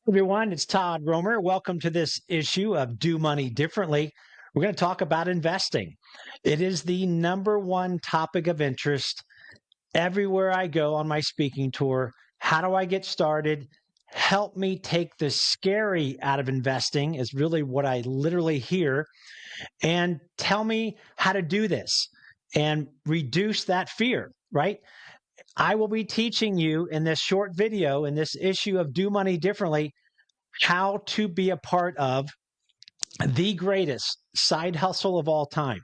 Everyone, it's Todd Romer. Welcome to this issue of Do Money Differently. We're going to talk about investing. It is the number one topic of interest everywhere I go on my speaking tour. How do I get started? Help me take the scary out of investing, is really what I literally hear, and tell me how to do this and reduce that fear, right? I will be teaching you in this short video, in this issue of Do Money Differently, how to be a part of the greatest side hustle of all time.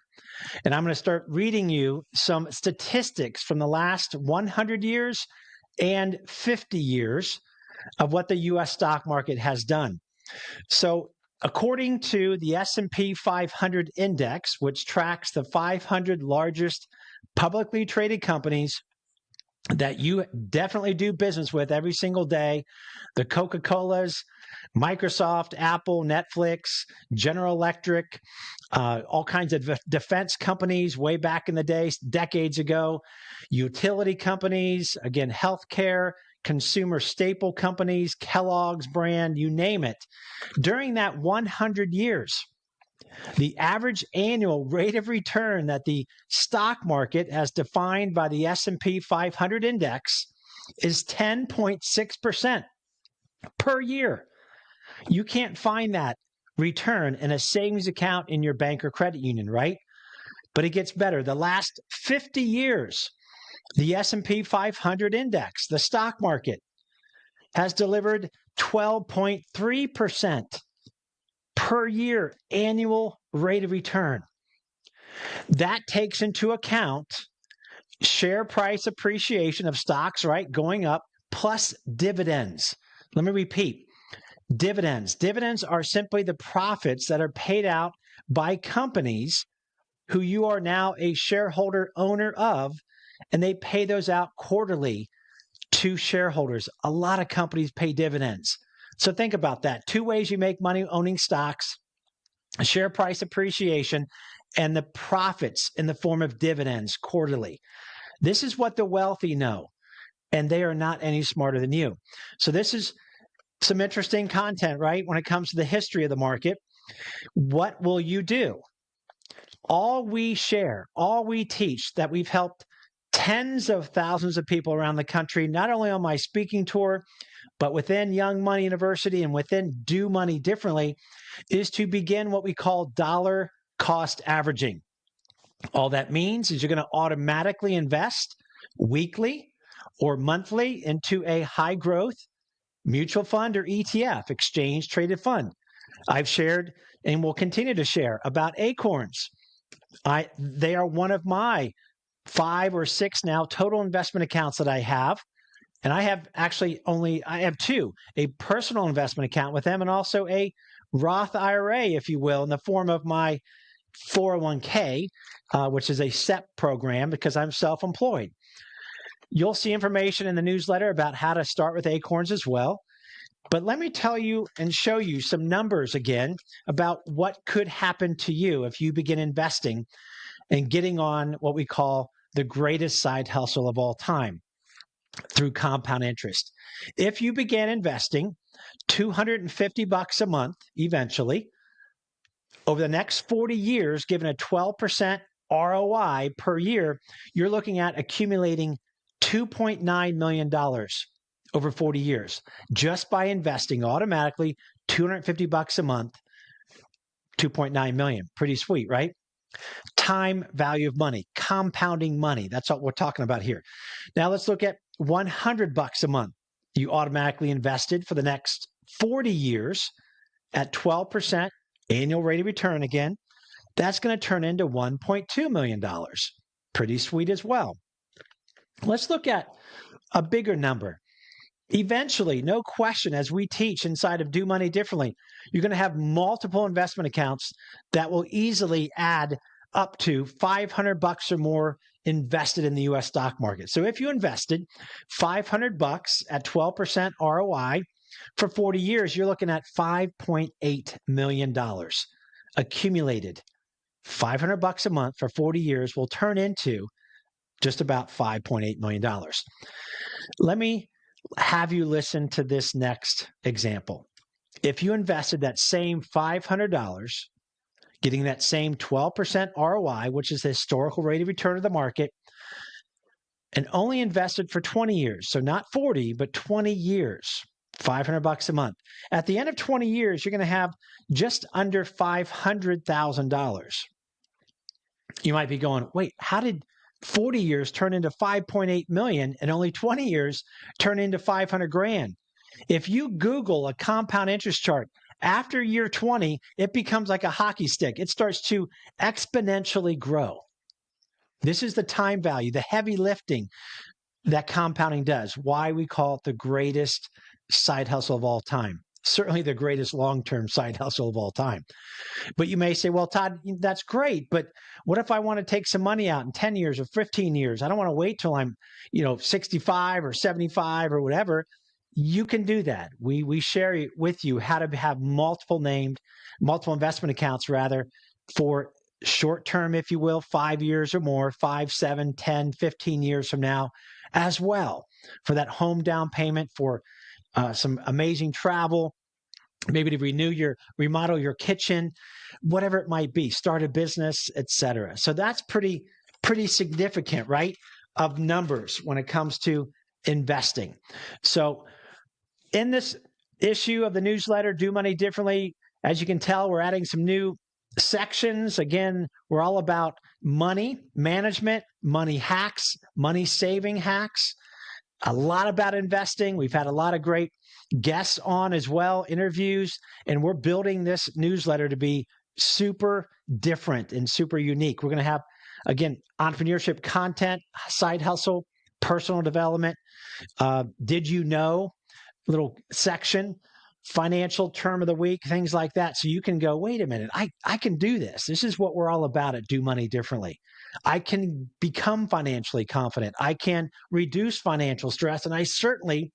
And I'm going to start reading you some statistics from the last 100 years and 50 years of what the US stock market has done. So, according to the S&P 500 index, which tracks the 500 largest publicly traded companies that you definitely do business with every single day, the Coca-Colas, Microsoft, Apple, Netflix, General Electric, all kinds of defense companies way back in the day, decades ago, utility companies, again, healthcare, consumer staple companies, Kellogg's brand, you name it. During that 100 years, the average annual rate of return that the stock market, as defined by the S&P 500 index, is 10.6% per year. You can't find that return in a savings account in your bank or credit union, right? But it gets better. The last 50 years, the S&P 500 index, the stock market, has delivered 12.3% per year annual rate of return. That takes into account share price appreciation of stocks, right, going up, plus dividends. Let me repeat. Dividends. Dividends are simply the profits that are paid out by companies who you are now a shareholder owner of, and they pay those out quarterly to shareholders. A lot of companies pay dividends. So think about that. Two ways you make money owning stocks: share price appreciation and the profits in the form of dividends quarterly. This is what the wealthy know, and they are not any smarter than you. So this is some interesting content, right? When it comes to the history of the market, what will you do? All we share, all we teach, that we've helped tens of thousands of people around the country, not only on my speaking tour, but within Young Money University and within Do Money Differently, is to begin what we call dollar cost averaging. All that means is you're going to automatically invest weekly or monthly into a high growth mutual fund or ETF, exchange traded fund. I've shared and will continue to share about Acorns. They are one of my 5 or 6 now total investment accounts that I have. And I have actually I have two: a personal investment account with them and also a Roth IRA, if you will, in the form of my 401k, which is a SEP program because I'm self employed. You'll see information in the newsletter about how to start with Acorns as well. But let me tell you and show you some numbers again about what could happen to you if you begin investing and getting on what we call the greatest side hustle of all time through compound interest. If you began investing $250 a month eventually, over the next 40 years, given a 12% ROI per year, you're looking at accumulating $2.9 million over 40 years just by investing automatically $250 a month, 2.9 million. Pretty sweet, right? Time value of money, compounding money. That's what we're talking about here. Now let's look at $100 a month. You automatically invested for the next 40 years at 12% annual rate of return again. That's going to turn into $1.2 million. Pretty sweet as well. Let's look at a bigger number. Eventually, no question, as we teach inside of Do Money Differently, you're going to have multiple investment accounts that will easily add up to $500 or more invested in the US stock market. So if you invested $500 at 12% ROI for 40 years, you're looking at $5.8 million accumulated. $500 a month for 40 years will turn into just about $5.8 million. Let me have you listen to this next example. if you invested that same $500, getting that same 12% ROI, which is the historical rate of return of the market, and only invested for 20 years, so not 40, but 20 years, $500 a month. At the end of 20 years, you're going to have just under $500,000. You might be going, wait, how did 40 years turn into 5.8 million and only 20 years turn into 500 grand? If you Google a compound interest chart, after year 20, it becomes like a hockey stick. It starts to exponentially grow. This is the time value, the heavy lifting that compounding does. Why we call it the greatest side hustle of all time. Certainly the greatest long-term side hustle of all time. But you may say, well, Todd, that's great, but what if I want to take some money out in 10 years or 15 years? I don't want to wait till I'm, 65 or 75 or whatever. You can do that. We share with you how to have multiple investment accounts rather, for short term, if you will, 5 years or more, 5, 7, 10, 15 years from now, as well, for that home down payment, for some amazing travel, maybe to remodel your kitchen, whatever it might be, start a business, etc. So that's pretty significant, right? Of numbers when it comes to investing. So in this issue of the newsletter, Do Money Differently, as you can tell, we're adding some new sections. Again, we're all about money management, money hacks, money saving hacks, a lot about investing. We've had a lot of great guests on as well, interviews, and we're building this newsletter to be super different and super unique. We're going to have, again, entrepreneurship content, side hustle, personal development, did you know, little section, financial term of the week, things like that. So you can go, wait a minute, I can do this. This is what we're all about at Do Money Differently. I can become financially confident. I can reduce financial stress, and I certainly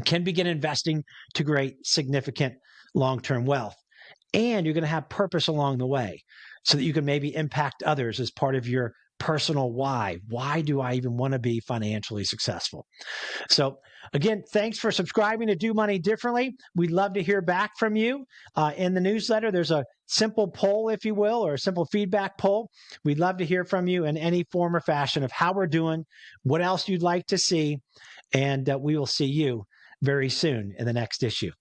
can begin investing to create significant long-term wealth. And you're going to have purpose along the way so that you can maybe impact others as part of your personal why. Why do I even want to be financially successful? So again, thanks for subscribing to Do Money Differently. We'd love to hear back from you. In the newsletter, there's a simple poll, if you will, or a simple feedback poll. We'd love to hear from you in any form or fashion of how we're doing, what else you'd like to see, and we will see you very soon in the next issue.